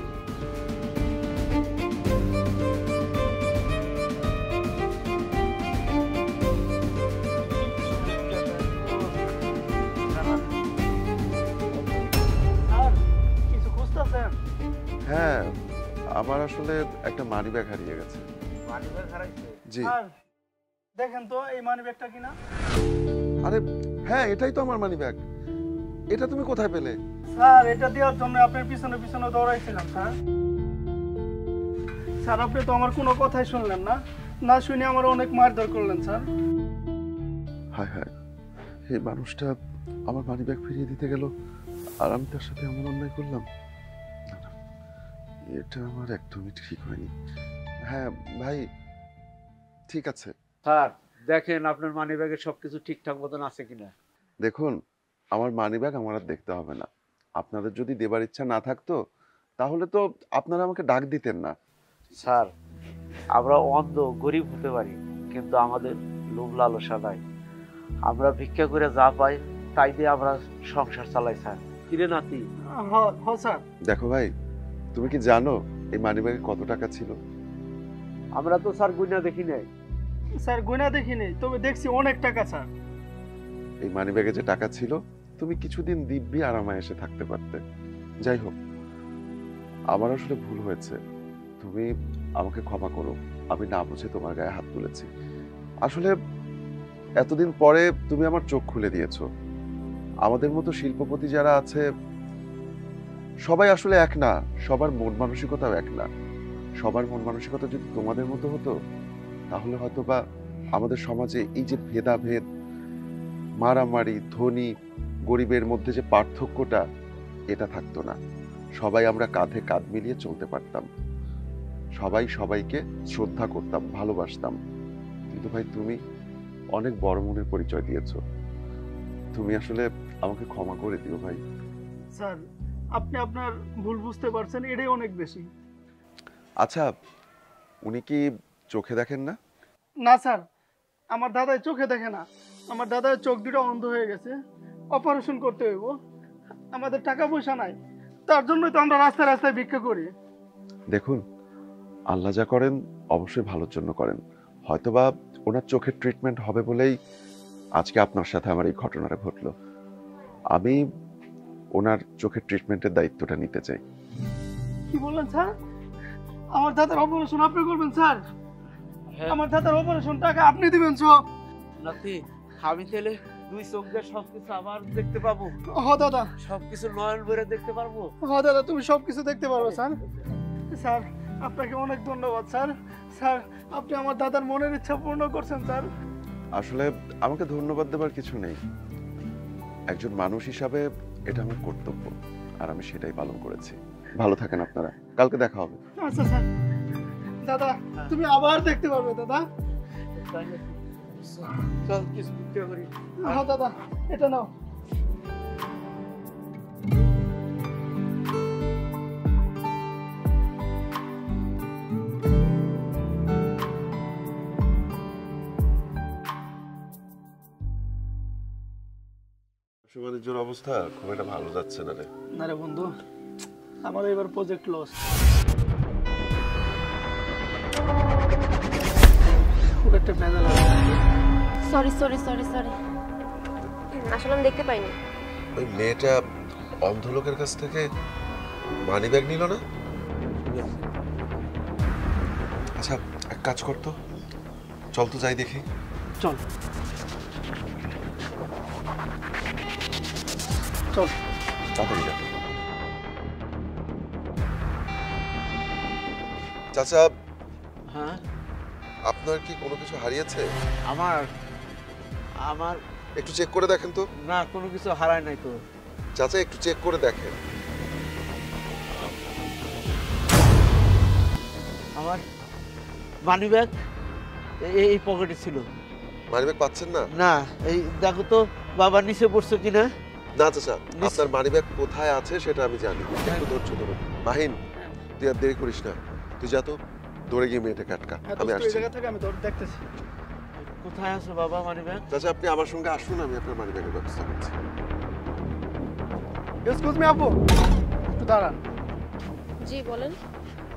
কিছু খুঁজতেছেন? হ্যাঁ, আমার আসলে একটা মানি ব্যাগ হারিয়ে গেছে। মানিব্যাগ হারাইছে? জি। স্যার দেখেন তো এই মানি ব্যাগটা কিনা। আরে হ্যাঁ, এটাই তো আমার মানি ব্যাগ। এটা তুমি কোথায় পেলে? স্যার এটা দেওয়ার জন্য আপনার পিছনে পিছনে দৌড়াইছিলাম স্যার। স্যার আপনি তো আমার কোনো কথাই শুনলেন না, না শুনে আমার অনেক মারধর করলেন স্যার। হায় হায়, এই মানুষটা আমার মানি ব্যাগ ফিরিয়ে দিতে গেল আর আমি তার সাথে এমন অন্যায় করলাম। না, না, এটা আমার একদমই ঠিক হয়নি। হ্যাঁ ভাই, ঠিক আছে। স্যার দেখেন আপনার মানিব্যাগে সবকিছু ঠিকঠাক মতন আছে কিনা। দেখুন, আমার মানি ব্যাগ আমার আর দেখতে হবে না। আপনাদের যদি দেবার ইচ্ছা না থাকতো তাহলে তো আপনারা আমাকে ডাক দিতেন না। স্যার আমরা অন্ধ গরিব হতে পারি, কিন্তু আমাদের লোভ লালসা নাই। আমরা ভিক্ষা করে যা পাই তাই দিয়ে আমরা সংসার চালাই স্যার। কিরে নাতি? হ্যাঁ স্যার। দেখো ভাই, তুমি কি জানো এই মানি ব্যাগে কত টাকা ছিল? আমরা তো স্যার গুণা দেখি নাই। স্যার গুনা দেখিনি, তবে দেখছি অনেক টাকা স্যার। এই মানি ব্যাগে যে টাকা ছিল তুমি কিছুদিন দিব্যি আরামে এসে থাকতে পারতে। যাই হোক, আমার আসলে ভুল হয়েছে, তুমি আমাকে ক্ষমা করো। আমি না বুঝে তোমার গায়ে হাত তুলেছি। আসলে এতদিন পরে তুমি আমার চোখ খুলে দিয়েছো। আমাদের মতো শিল্পপতি যারা আছে সবাই আসলে এক না, সবার মন মানসিকতাও এক না। সবার মন মানসিকতা যদি তোমাদের মতো হতো তাহলে হয়তোবা আমাদের সমাজে এই যে ভেদাভেদ, মারামারি, ধনী গরিবের মধ্যে যে পার্থক্যটা, এটা থাকতো না। সবাই আমরা কাঁধে কাঁধ মিলিয়ে চলতে পারতাম, সবাই সবাইকে শ্রদ্ধা করতাম, ভালোবাসতাম। কিন্তু ভাই, তুমি অনেক বড় মনের পরিচয় দিয়েছো। তুমি আসলে আমাকে ক্ষমা করে দিও ভাই। স্যার আপনি আপনার ভুল বুঝতে পারছেন, এটাই অনেক বেশি। আচ্ছা, উনি কি চোখে দেখেন না? না স্যার, আমার দাদাই চোখে দেখে না। আমার দাদার চোখ দুটো অন্ধ হয়ে গেছে, অপারেশন করতে হইব। আমাদের টাকা পয়সা নাই, তার জন্যই তো আমরা রাস্তায় রাস্তায় ভিক্ষা করি। দেখুন, আল্লাহ যা করেন অবশ্যই ভালোর জন্য করেন। হয়তোবা ওনার চোখের ট্রিটমেন্ট হবে বলেই আজকে আপনার সাথে আমার এই ঘটনাটা ঘটলো। আমি ওনার চোখের ট্রিটমেন্টের দায়িত্বটা নিতে চাই। কি বললেন স্যার? আমার দাদার অপারেশন আপনি করবেন স্যার? আমার দাদার অপারেশন টাকা আপনি দিবেন সব? নাতি, আমি তাহলে দুই চোখ দিয়ে সবকিছু আবার দেখতে পাবো? হ দাদা, সবকিছু নয়ন ভরে দেখতে পারবো? হ দাদা, তুমি সবকিছু দেখতে পারবে স্যার। স্যার আপনাকে অনেক ধন্যবাদ স্যার। স্যার আপনি আমার দাদার মনের ইচ্ছা পূর্ণ করছেন স্যার। আসলে আমাকে ধন্যবাদ দেবার কিছু নেই। একজন মানুষ হিসাবে এটা আমার কর্তব্য, আর আমি সেটাই পালন করেছি। ভালো থাকেন আপনারা, কালকে দেখা হবে। আচ্ছা স্যার। দাদা তুমি আবার দেখতে পারবে দাদা। চল কিছু ভিক্ষা করি। হ্যাঁ দাদা, এটা নাও। বাণিজ্যের অবস্থা খুব একটা ভালো যাচ্ছে না রে। না রে বন্ধু, আমার এবার প্রজেক্ট লস। খুব একটা ভেজাল। সরি সরি সরি সরি, আসলে আমি দেখতে পাইনি। ওই মেয়েটা অন্ধ লোকের কাছ থেকে মানি ব্যাগ নিল না? আচ্ছা, এক কাজ করতো, চল তো যাই দেখি। চল চল তাড়াতাড়ি যা। চাচা, হ্যাঁ আপনার কি কোনো কিছু হারিয়েছে? আমার আমার একটু চেক করে দেখেন তো। না, কোনো কিছু হারায় নাই তো। চাচা একটু চেক করে দেখেন। আমার মানি ব্যাগ এই পকেটে ছিল। মানিব্যাগ পাচ্ছেন না? না, এই দেখো তো বাবা নিচে পড়ছে কিনা। না চাচা, আপনার মানিব্যাগ কোথায় আছে সেটা আমি জানি। একটু ধৈর্য ধরুন। মাহিন, তুই আর দেরি করিস না, তুই যা তো দৌড়ে গিয়ে মেয়েটাকে আটকা। আমি এই আসছি। জায়গা থেকে আমি তোর দেখতেছি। কোথায় আছে বাবা মানিব্যাগ? চাচা আপনি আমার সঙ্গে আসুন, আমি আপনার মানিব্যাগের ব্যবস্থা করছি। এক্সকিউজ মি আপু, একটু দাঁড়ান। জি বলেন।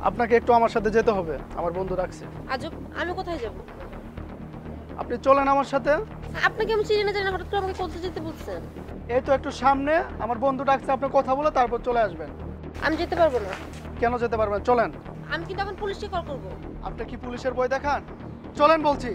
আপনাকে একটু আমার সাথে যেতে হবে, আমার বন্ধু রাখছে। আজব, আমি কোথায় যাব? আপনি চলেন আমার সাথে। আপনাকে আমি চিনি না জানি না, হঠাৎ করে আমাকে কোথায় যেতে বলছেন? এই তো একটু সামনে আমার বন্ধু ডাকছে, আপনি কথা বলে তারপর চলে আসবেন। আমি যেতে পারবো না। কেন যেতে পারবেন? চলেন। আমি কিন্তু এখন পুলিশকে কল করবো। আপনি কি পুলিশের ভয় দেখান? চলেন বলছি।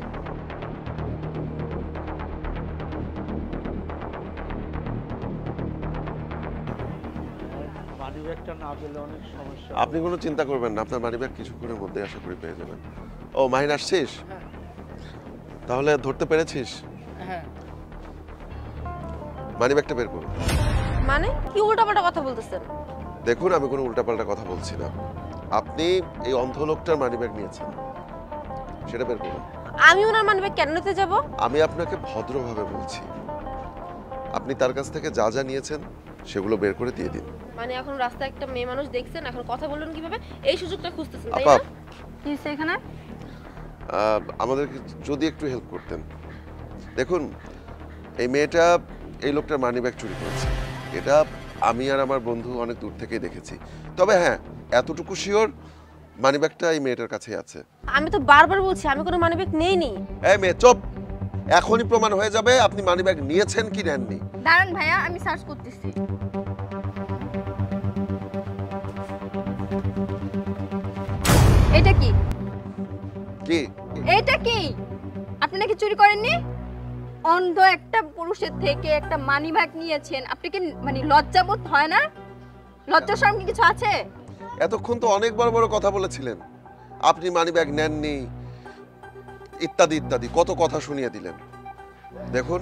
মানিব্যাগটা না পেলে অনেক সমস্যা। আপনি কোনো চিন্তা করবেন না, আপনার মানিব্যাগ কিছুক্ষণের মধ্যে আশা করি পেয়ে যাবেন। ও মাহিন, আসছিস? হ্যাঁ। তাহলে ধরতে পেরেছিস? হ্যাঁ। মানিব্যাগটা বের করুন। মানে কি উল্টাপাল্টা কথা বলতেছেন? দেখুন, আমি কোনো উল্টাপাল্টা কথা বলছি না। আপনি এই অন্ধ লোকটার মানিব্যাগ নিয়েছেন, সেটা বের করুন। আমি ওনার মানিব্যাগ কেন নিতে যাব? আমি আপনাকে ভদ্রভাবে বলছি, আপনি তার কাছ থেকে যা যা নিয়েছেন সেগুলো বের করে দিয়ে দিন। মানে এখন রাস্তায় একটা মেয়ে মানুষ দেখছেন, এখন কথা বলুন কিভাবে? এই সুযোগটা খুঁজতেছেন তাই আপা, না? কি হইছে এখানে? আমাদেরকে যদি একটু হেল্প করতেন। দেখুন, এই মেয়েটা এই লোকটার মানিব্যাগ চুরি করেছে, এটা আমি আর আমার বন্ধু অনেক দূর থেকেই দেখেছি। তবে হ্যাঁ, এতটুকু শিওর মানিব্যাগটা এই মেয়েটার কাছেই আছে। আমি তো বারবার বলছি আমি কোনো মানিব্যাগ নেইনি। এই মেয়ে চুপ! এখনই প্রমাণ হয়ে যাবে আপনি মানিব্যাগ নিয়েছেন কি নেননি। দাঁড়ান ভাইয়া, আমি সার্চ করতেছি। এটা কি? কি? এটা কি? আপনি নাকি চুরি করেননি? অন্ধ একটা পুরুষের থেকে একটা মানিব্যাগ নিয়েছেন, আপনি কি মানে লজ্জাবোধ হয় না? লজ্জা শরম কি কিছু আছে? এতক্ষণ তো অনেক বড় বড় কথা বলেছিলেন, আপনি মানিব্যাগ নেননি ইত্যাদি ইত্যাদি কত কথা শুনিয়ে দিলেন। দেখুন,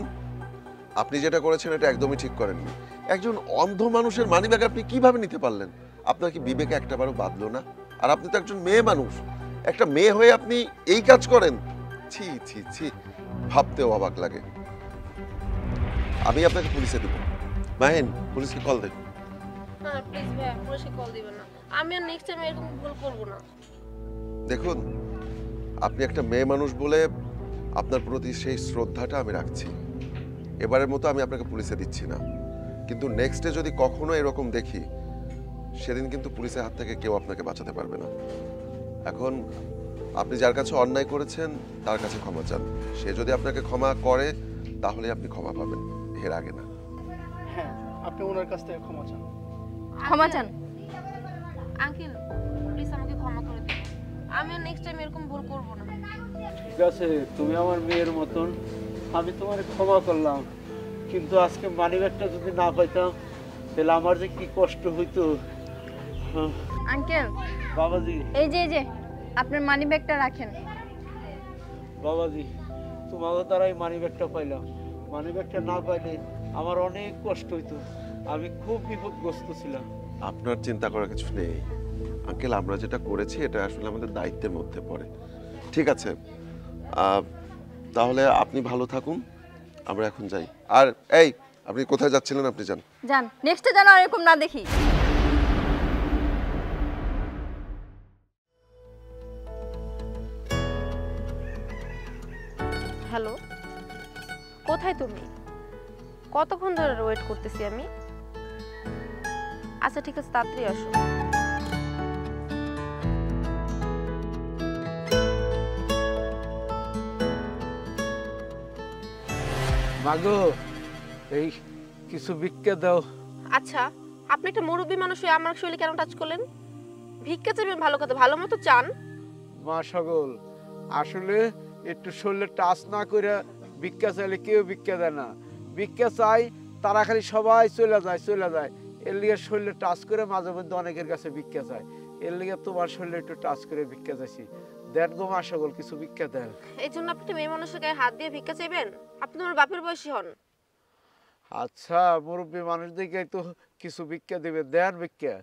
আপনি যেটা করেছেন এটা একদমই ঠিক করেননি। একজন অন্ধ মানুষের মানিব্যাগ আপনি কিভাবে নিতে পারলেন? আপনার কি বিবেকে একটাবারও বাঁধলো না? আর আপনি তো একজন মেয়ে মানুষ, একটা মেয়ে হয়ে আপনি এই কাজ করেন? ছি ছি ছি, ভাবতেও অবাক লাগে। আমি আপনাকে পুলিশে দেব। মাহিন, পুলিশকে কল দেব। না প্লিজ ভাইয়া, পুলিশে কল দিবেন না। আমি আর নেক্সট টাইম এরকম ভুল করব না। দেখুন, আপনি একটা মেয়ে মানুষ বলে আপনার প্রতি সেই শ্রদ্ধাটা আমি রাখছি। এবারের মতো আমি আপনাকে পুলিশে দিচ্ছি না, কিন্তু নেক্সটে যদি কখনো এরকম দেখি, সেদিন কিন্তু পুলিশের হাত থেকে কেউ আপনাকে বাঁচাতে পারবে না। এখন আপনি যার কাছে অন্যায় করেছেন তার কাছে ক্ষমা চান। সে যদি আপনাকে ক্ষমা করে তাহলে আপনি ক্ষমা পাবেন, এর আগে না। হ্যাঁ, আপনি ওনার কাছ থেকে ক্ষমা চান। ক্ষমা চান। আঙ্কেল প্লিজ আমাকে ক্ষমা করে দিন, আমি আর নেক্সট টাইম এরকম ভুল করব না। ঠিক আছে, তুমি আমার মেয়ের মতন, আমি তোমার ক্ষমা করলাম, কিন্তু আজকে মানিব্যাগটা যদি না পাইতাম তাহলে আমার যে কি কষ্ট হইতো। আঙ্কেল, বাবাজি, এই যে আপনার মানিব্যাগটা রাখেন। বাবাজি, তোমাদের দ্বারাই মানিব্যাগটা পাইলাম। মানিব্যাগটা না পাইলে আমার অনেক কষ্ট হইতো, আমি খুব বিপদগ্রস্ত ছিলাম। আপনার চিন্তা করার কিছু নেই আঙ্কেল, আমরা যেটা করেছি এটা আসলে আমাদের দায়িত্বের মধ্যে পড়ে। ঠিক আছে, তাহলে আপনি ভালো থাকুন, আমরা এখন যাই। আর এই, আপনি কোথায় যাচ্ছিলেন? আপনি যান। যান, নেক্সটে যেন এরকম না দেখি। হ্যালো, কোথায় তুমি? কতক্ষণ ধরে ওয়েট করতেছি আমি। আচ্ছা ঠিক আছে, তাড়াতাড়ি আসো। মাগো, এই কিছু ভিক্ষা দাও। আচ্ছা, আপনি একটা মুরব্বী মানুষ হয়ে আমার শরীরে কেন টাচ করলেন? ভিক্ষা চাইবেন ভালো কথা, ভালো মতো চান। মা সকল, আসলে একটু শরীরে টাচ না করে ভিক্ষা চাইলে কেউ ভিক্ষা দেয় না। ভিক্ষা চাই তারা খালি সবাই চলে যায়। এর লিগে শরীরে টাচ করে মাঝে মধ্যে অনেকের কাছে ভিক্ষা চায়। এর লিগে তোমার শরীরে একটু টাচ করে ভিক্ষা চাইছি। দেন গো মা সকল, কিছু ভিক্ষা দেন। এই জন্য আপনি মেয়ে মানুষের গায়ে হাত দিয়ে ভিক্ষা চাইবেন? আপনি তোমার বাপের বয়সী হন। আচ্ছা, মুরব্বী মানুষ দেখে তো কিছু ভিক্ষা দিবে, দেন ভিক্ষা।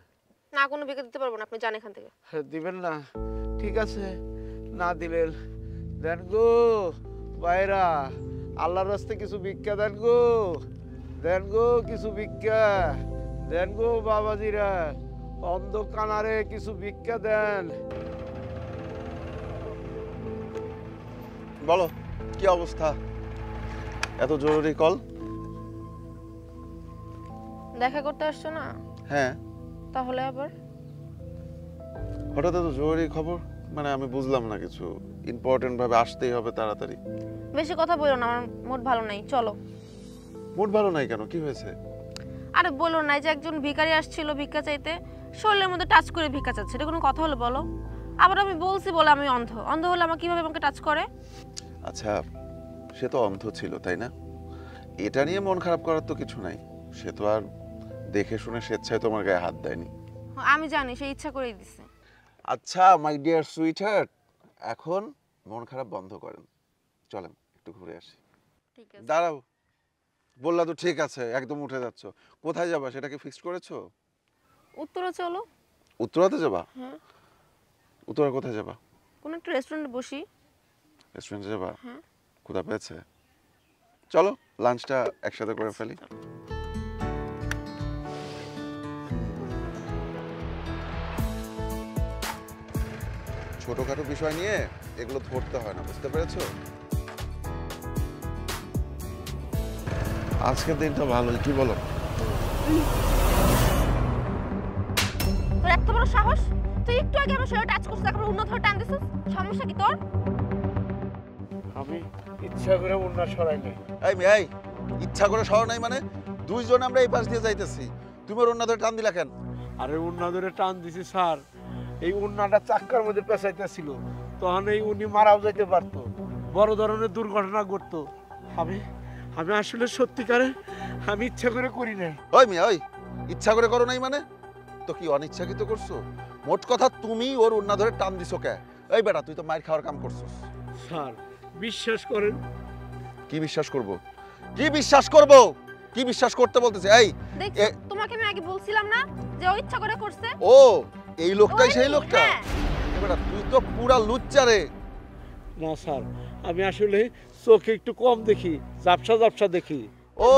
না, কোনো ভিক্ষা দিতে পারবো না, আপনি যান এখান থেকে। দিবেন না? ঠিক আছে, না দিলেন। দেন গো ভাইরা আল্লাহর রাস্তে কিছু ভিক্ষা দেন গো কিছু ভিক্ষা দেন গো বাবাজিরা, অন্ধ কানারে কিছু ভিক্ষা দেন। বলো কি অবস্থা? এত জরুরি কল? দেখা করতে আসছো না? হ্যাঁ। তাহলে আবার হঠাৎ এত জরুরি খবর? মানে আমি বুঝলাম না কিছু। ইম্পর্টেন্ট ভাবে আসতেই হবে তাড়াতাড়ি। বেশি কথা বলো না, আমার মুড ভালো নাই, চলো। মুড ভালো নাই কেন, কি হয়েছে? আরে বলো না, যে একজন ভিখারি আসছিল ভিক্ষা চাইতে, শরীরের মধ্যে টাচ করে ভিক্ষা চাচ্ছে, এটা কোনো কথা হলো বলো? আবার আমি বলছি বলে আমি অন্ধ হলে আমার কিভাবে আমাকে টাচ করে? আচ্ছা, সে তো অন্ধ ছিল তাই না? এটা নিয়ে মন খারাপ করার তো কিছু নাই। সে তো আর দেখে শুনে স্বেচ্ছায় তোমার গায়ে হাত দেয়নি। আমি জানি সে ইচ্ছা করেই দিছে। আচ্ছা মাই ডিয়ার সুইটহার্ট, এখন মন খারাপ বন্ধ করেন, চলেন একটু ঘুরে আসি। ঠিক আছে। দাঁড়াও, বললা তো ঠিক আছে, একদম উঠে যাচ্ছ। কোথায় যাবা সেটা কি ফিক্সড করেছো? উত্তরা চলো। উত্তরাতে যাবা? হ্যাঁ। উত্তরা কোথায় যাবা? কোন একটা রেস্টুরেন্টে বসি। রেস্টুরেন্টে যাবা? হ্যাঁ। ক্ষুধা পেয়েছে? চলো লাঞ্চটা একসাথে করে ফেলি। ছোটখাটো বিষয় নিয়ে এগুলো ধরতে হয় না, বুঝতে পেরেছো? আজকের দিনটা ভালোই, কি বলো? তোর এত বড় সাহস, তুই একটু আগে আমার শরীরে টাচ করছিস, তারপর অন্য ধরে টান দিছিস, সমস্যা কি তোর? আমি ইচ্ছা করে উন্না সরাই নাই। এই ইচ্ছা করে সর নাই মানে? দুইজন আমরা এই পাশ দিয়ে যাইতেছি, তুমি ওর অন্য ধরে টান দিলা কেন? আরে উন্না ধরে টান দিছি স্যার, এই উন্নাটা চাক্কার মধ্যে পেঁচাইতেছিল, তখন এই উনি মারাও যাইতে পারতো, বড় ধরনের দুর্ঘটনা ঘটতো। আমি আমি আসলে সত্যিকারে আমি ইচ্ছা করে করি নাই। ওই মিয়া, ওই ইচ্ছা করে করো নাই মানে? তো কি অনিচ্ছাকৃত করছো? মোট কথা তুমি ওর অন্য ধরে টান দিছো কে? এই বেটা, তুই তো মাইর খাওয়ার কাম করছিস। স্যার বিশ্বাস করেন। কি বিশ্বাস করব? কি বিশ্বাস করব? কি বিশ্বাস করতে বলতেছে? এই দেখছো, তোমাকে আমি আগে বলছিলাম না যে ও ইচ্ছা করে করছে? ও এই লোকটাই সেই লোকটা? হ্যাঁ। এ বেটা, তুই তো পুরা লুচ্চা রে। না স্যার, আমি আসলে চোখে একটু কম দেখি, ঝাপসা দেখি। ও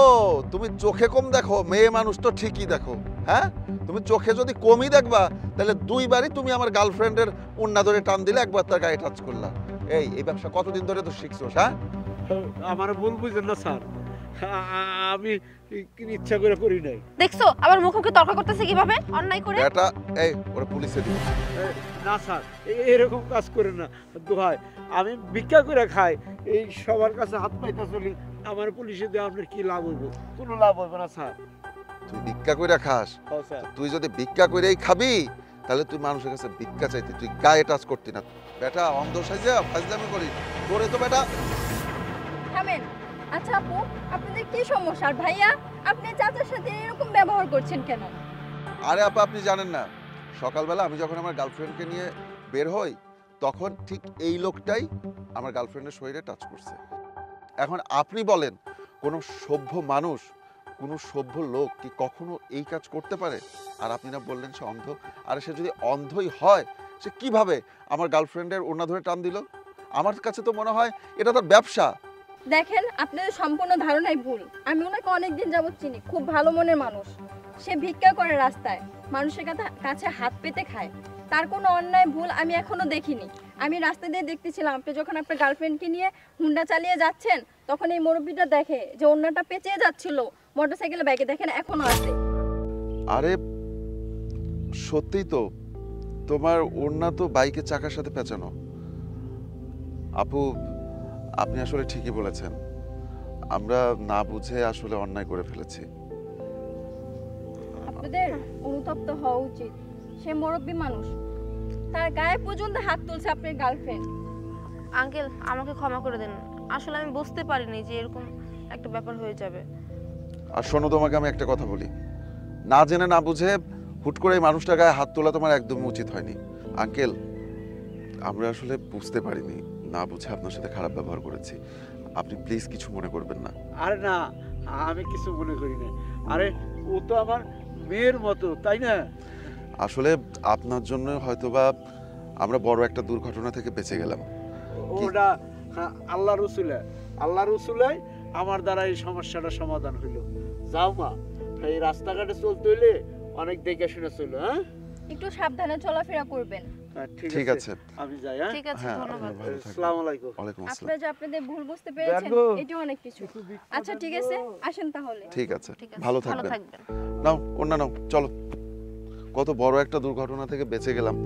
তুমি চোখে কম দেখো, মেয়ে মানুষ তো ঠিকই দেখো। হ্যাঁ, তুমি চোখে যদি কমই দেখবা তাহলে দুইবারই তুমি আমার গার্লফ্রেন্ডের উন্না ধরে টান দিলে, একবার তার গায়ে টাচ করলা। এই ব্যবসা কতদিন ধরে তো শিখছোস? হ্যাঁ, আমার ভুল বুঝেন না স্যার, আমি ইচ্ছা করে করি নাই। দেখছো আবার মুখোমুখি তর্ক করতেছে কিভাবে অন্যায় করে? এটা এই ওরে পুলিশে দিও। না স্যার, এরকম কাজ করেন না, দোহাই, আমি ভিক্ষা করে খাই, এই সবার কাছে হাত পাইতে চলি, আমার পুলিশে দিয়ে আপনার কি লাভ হইব? কোনো লাভ হইব না স্যার। তুই ভিক্ষা কইরা খাস? হ্যাঁ স্যার। তুই যদি ভিক্ষা কইরাই খাবি তাহলে তুই মানুষের কাছে ভিক্ষা চাইতি, তুই গায়ে টাচ করতি না। বেটা অন্ধ সাইজা ফাজলামি করিস তোরে তো বেটা। থামেন। আচ্ছা আপু, আপনাদের কি সমস্যা? আর ভাইয়া, আপনি চাচার সাথে এরকম ব্যবহার করছেন কেন? আরে আপা, আপনি জানেন না, সকালবেলা আমি যখন আমার গার্লফ্রেন্ডকে নিয়ে বের হই তখন ঠিক এই লোকটাই আমার গার্লফ্রেন্ডের শরীরে টাচ করছে। এখন আপনি বলেন, কোনো সভ্য মানুষ, কোনো সভ্য লোক কি কখনো এই কাজ করতে পারে? আর আপনি না বললেন সে অন্ধ? আর সে যদি অন্ধই হয়, সে কিভাবে আমার গার্লফ্রেন্ডের ওড়না ধরে টান দিল? আমার কাছে তো মনে হয় এটা তার ব্যবসা। দেখেন, আপনাদের সম্পূর্ণ ধারণাই ভুল। আমি ওনাকে অনেকদিন যাবত চিনি, খুব ভালো মনের মানুষ। সে ভিক্ষা করে রাস্তায়, মানুষের কাছে হাত পেতে খায়। তার কোনো অন্যায় ভুল আমি এখনো দেখিনি। আমি রাস্তা দিয়ে দেখতেছিলাম, আপনি যখন আপনার গার্লফ্রেন্ডকে নিয়ে হুন্ডা চালিয়ে যাচ্ছেন, তখন এই মুরব্বিটা দেখে যে অন্যটা পেঁচিয়ে যাচ্ছিল মোটরসাইকেলে, বাইকে দেখেন এখনো আছে। আরে সত্যিই তো, তোমার ওড়না তো বাইকের চাকার সাথে পেঁচানো। আপু, আপনি আসলে ঠিকই বলেছেন, আমরা না বুঝে আসলে অন্যায় করে ফেলেছি। আপনাদের অনুতপ্ত হওয়া উচিত। সে মুরব্বী মানুষ, তার গায়ে পর্যন্ত হাত তুলছে আপনার গার্লফ্রেন্ড। আঙ্কেল, আমাকে ক্ষমা করে দেন, আসলে আমি বুঝতে পারিনি যে এরকম একটা ব্যাপার হয়ে যাবে। আর শোনো, তোমাকে আমি একটা কথা বলি, না জেনে না বুঝে হুট করে এই মানুষটার গায়ে হাত তোলা তোমার একদম উচিত হয়নি। আঙ্কেল, আমরা আসলে বুঝতে পারিনি, না বুঝে আপনার সাথে খারাপ ব্যবহার করেছি, আপনি প্লিজ কিছু মনে করবেন না। আরে না, আমি কিছু মনে করি না। আরে ও তো আমার মেয়ের মতো, তাই না? আসলে আপনার জন্য হয়তোবা আমরা বড় একটা দুর্ঘটনা থেকে বেঁচে গেলাম। ওটা হ্যাঁ, আল্লাহ রসুলে আমার দ্বারা এই সমস্যাটা সমাধান হইলো। যাও মা, এই রাস্তাঘাটে চলতে হইলে অনেক দেখে শুনে চলো। হ্যাঁ একটু সাবধানে চলাফেরা করবেন। হ্যাঁ, ঠিক আছে। আমি যাই। হ্যাঁ, ঠিক আছে, হ্যাঁ, ধন্যবাদ। ভালো থাকবেন। আসসালামু আলাইকুম। ওয়ালাইকুম আসসালাম। আপনারা যে আপনাদের ভুল বুঝতে পেরেছেন দেখো। এটা অনেক কিছু। আচ্ছা ঠিক আছে, আসেন তাহলে। ঠিক আছে, ঠিক আছে, ভালো ভালো থাকবেন। থাকবেন। নাও, অন্য নাও, চলো। কত বড় একটা দুর্ঘটনা থেকে বেঁচে গেলাম।